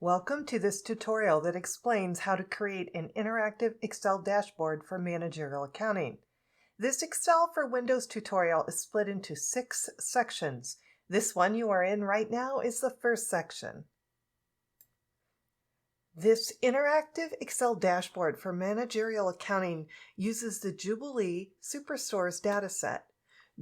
Welcome to this tutorial that explains how to create an interactive Excel dashboard for managerial accounting. This Excel for Windows tutorial is split into 6 sections. This one you are in right now is the first section. This interactive Excel dashboard for managerial accounting uses the Jubilee Superstores dataset.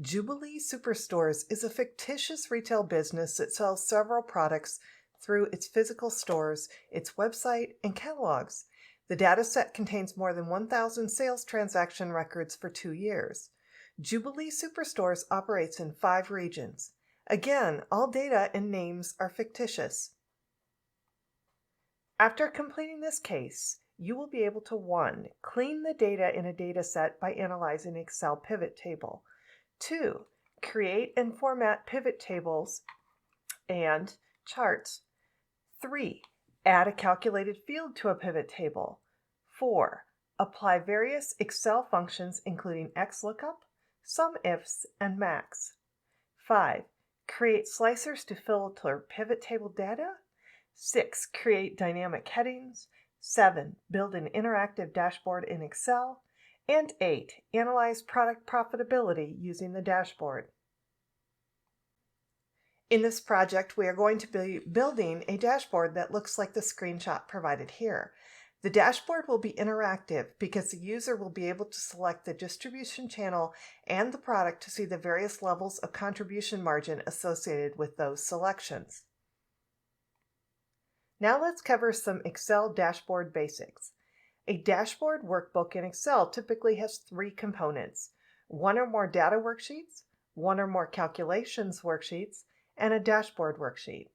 Jubilee Superstores is a fictitious retail business that sells several products through its physical stores, its website, and catalogs. The dataset contains more than 1,000 sales transaction records for 2 years. Jubilee Superstores operates in 5 regions. Again, all data and names are fictitious. After completing this case, you will be able to 1. Clean the data in a dataset by analyzing Excel pivot table. 2. Create and format pivot tables and charts. 3. Add a calculated field to a pivot table. 4. Apply various Excel functions including XLOOKUP, SUMIFs, and MAX. 5. Create slicers to filter pivot table data. 6. Create dynamic headings. 7. Build an interactive dashboard in Excel. And 8. Analyze product profitability using the dashboard. In this project, we are going to be building a dashboard that looks like the screenshot provided here. The dashboard will be interactive because the user will be able to select the distribution channel and the product to see the various levels of contribution margin associated with those selections. Now let's cover some Excel dashboard basics. A dashboard workbook in Excel typically has 3 components: 1 or more data worksheets, 1 or more calculations worksheets, and a dashboard worksheet.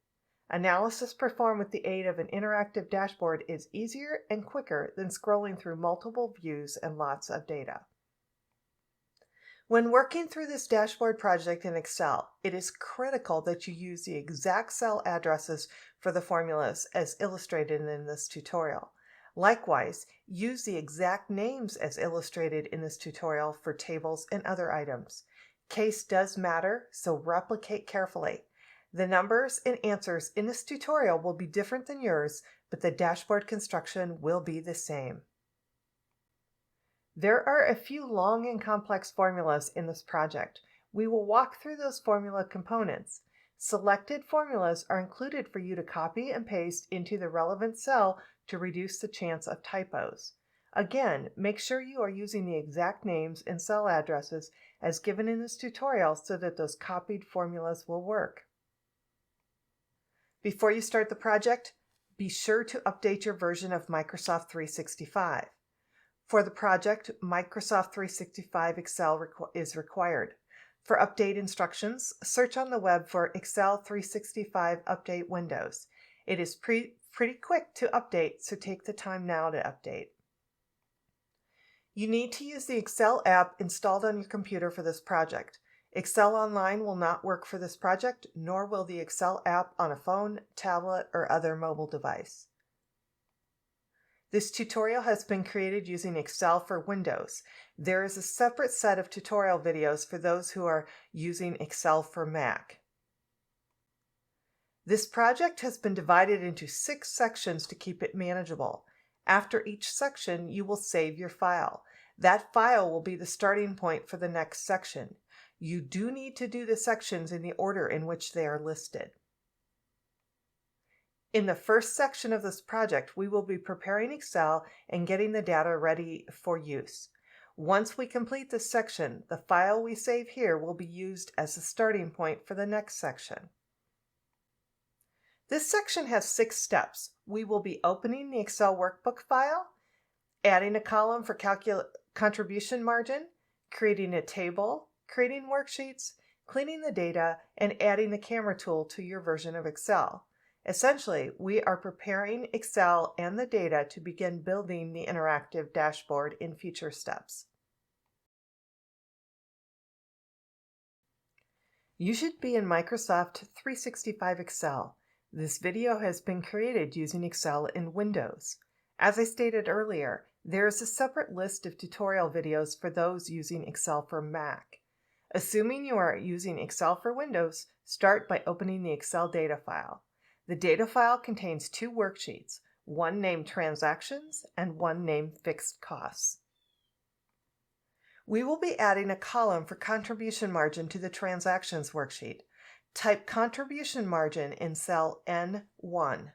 Analysis performed with the aid of an interactive dashboard is easier and quicker than scrolling through multiple views and lots of data. When working through this dashboard project in Excel, it is critical that you use the exact cell addresses for the formulas as illustrated in this tutorial. Likewise, use the exact names as illustrated in this tutorial for tables and other items. Case does matter, so replicate carefully. The numbers and answers in this tutorial will be different than yours, but the dashboard construction will be the same. There are a few long and complex formulas in this project. We will walk through those formula components. Selected formulas are included for you to copy and paste into the relevant cell to reduce the chance of typos. Again, make sure you are using the exact names and cell addresses as given in this tutorial so that those copied formulas will work. Before you start the project, be sure to update your version of Microsoft 365. For the project, Microsoft 365 Excel is required. For update instructions, search on the web for Excel 365 Update Windows. It is pretty quick to update, so take the time now to update. You need to use the Excel app installed on your computer for this project. Excel Online will not work for this project, nor will the Excel app on a phone, tablet, or other mobile device. This tutorial has been created using Excel for Windows. There is a separate set of tutorial videos for those who are using Excel for Mac. This project has been divided into 6 sections to keep it manageable. After each section, you will save your file. That file will be the starting point for the next section. You do need to do the sections in the order in which they are listed. In the first section of this project, we will be preparing Excel and getting the data ready for use. Once we complete this section, the file we save here will be used as the starting point for the next section. This section has 6 steps. We will be opening the Excel workbook file, adding a column for contribution margin, creating a table, creating worksheets, cleaning the data, and adding the camera tool to your version of Excel. Essentially, we are preparing Excel and the data to begin building the interactive dashboard in future steps. You should be in Microsoft 365 Excel. This video has been created using Excel in Windows. As I stated earlier, there is a separate list of tutorial videos for those using Excel for Mac. Assuming you are using Excel for Windows, start by opening the Excel data file. The data file contains two worksheets, one named Transactions and one named Fixed Costs. We will be adding a column for contribution margin to the Transactions worksheet. Type contribution margin in cell N1.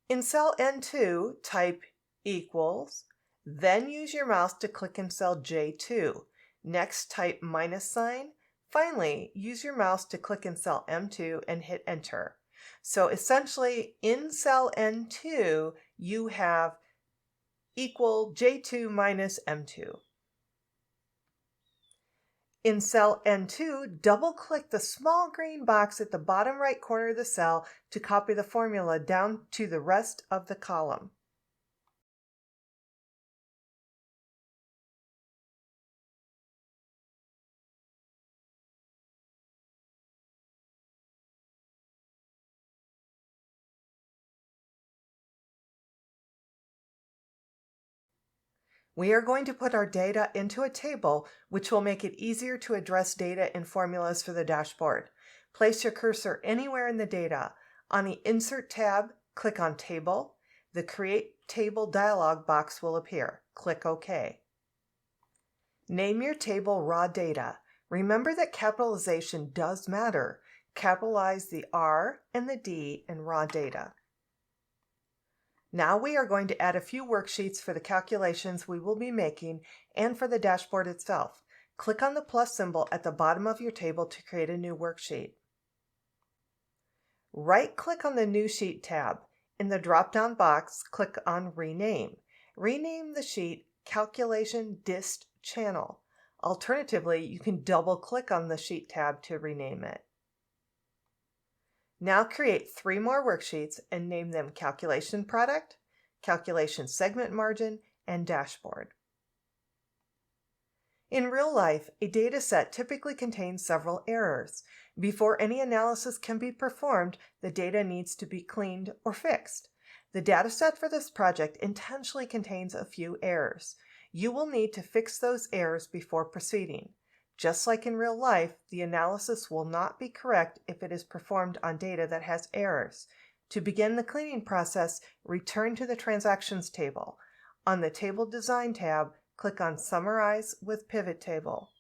In cell N2, type equals, then use your mouse to click in cell J2. Next, type minus sign. Finally, use your mouse to click in cell M2 and hit enter. So essentially, in cell N2, you have equal J2 minus M2. In cell N2, double-click the small green box at the bottom right corner of the cell to copy the formula down to the rest of the column. We are going to put our data into a table, which will make it easier to address data in formulas for the dashboard. Place your cursor anywhere in the data. On the Insert tab, click on Table. The Create Table dialog box will appear. Click OK. Name your table Raw Data. Remember that capitalization does matter. Capitalize the R and the D in Raw Data. Now we are going to add a few worksheets for the calculations we will be making and for the dashboard itself. Click on the plus symbol at the bottom of your table to create a new worksheet. Right-click on the New Sheet tab. In the drop-down box, click on Rename. Rename the sheet Calculation Dist Channel. Alternatively, you can double-click on the Sheet tab to rename it. Now create 3 more worksheets and name them Calculation Product, Calculation Segment Margin, and Dashboard. In real life, a data set typically contains several errors. Before any analysis can be performed, the data needs to be cleaned or fixed. The data set for this project intentionally contains a few errors. You will need to fix those errors before proceeding. Just like in real life, the analysis will not be correct if it is performed on data that has errors. To begin the cleaning process, return to the Transactions table. On the Table Design tab, click on Summarize with Pivot Table.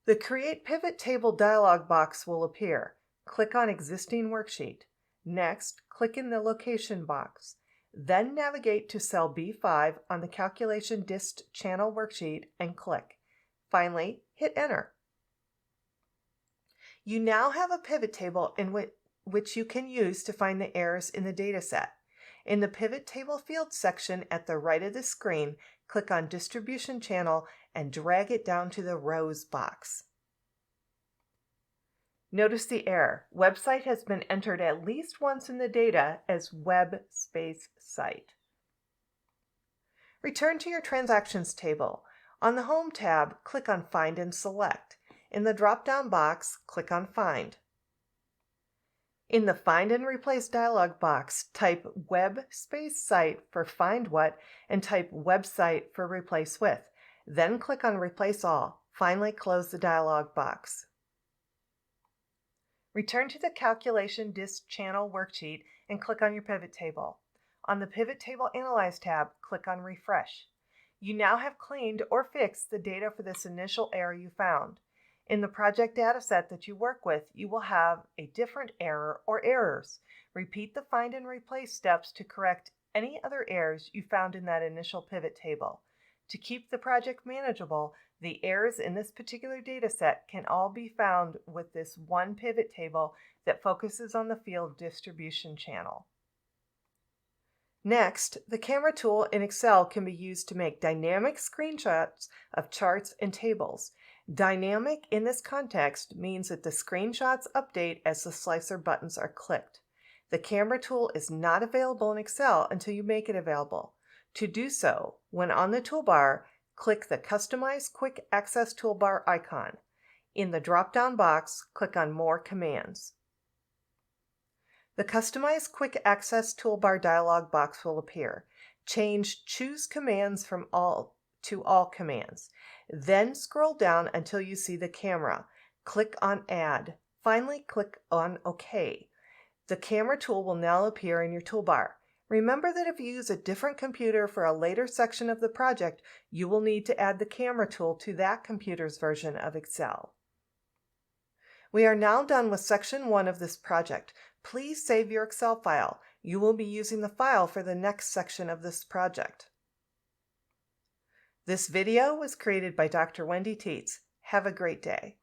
The Create Pivot Table dialog box will appear. Click on Existing Worksheet. Next, click in the Location box. Then navigate to cell B5 on the Calculation Dist Channel worksheet and click. Finally, hit Enter. You now have a pivot table in which you can use to find the errors in the dataset. In the Pivot Table Field section at the right of the screen, click on Distribution Channel and drag it down to the Rows box. Notice the error. Website has been entered at least once in the data as web space site. Return to your Transactions table. On the Home tab, click on Find and Select. In the drop-down box, click on Find. In the Find and Replace dialog box, type Web space Site for Find What and type Website for Replace With. Then click on Replace All. Finally, close the dialog box. Return to the Calculation Dist Channel worksheet and click on your pivot table. On the Pivot Table Analyze tab, click on Refresh. You now have cleaned or fixed the data for this initial error you found. In the project dataset that you work with, you will have a different error or errors. Repeat the Find and Replace steps to correct any other errors you found in that initial pivot table. To keep the project manageable, the errors in this particular dataset can all be found with this one pivot table that focuses on the field distribution channel. Next, the camera tool in Excel can be used to make dynamic screenshots of charts and tables. Dynamic in this context means that the screenshots update as the slicer buttons are clicked. The camera tool is not available in Excel until you make it available. To do so, when on the toolbar, click the Customize Quick Access Toolbar icon. In the drop-down box, click on More Commands. The Customize Quick Access Toolbar dialog box will appear. Change Choose Commands from All to All Commands. Then scroll down until you see the camera. Click on Add. Finally, click on OK. The camera tool will now appear in your toolbar. Remember that if you use a different computer for a later section of the project, you will need to add the camera tool to that computer's version of Excel. We are now done with section 1 of this project. Please save your Excel file. You will be using the file for the next section of this project. This video was created by Dr. Wendy Tietz. Have a great day.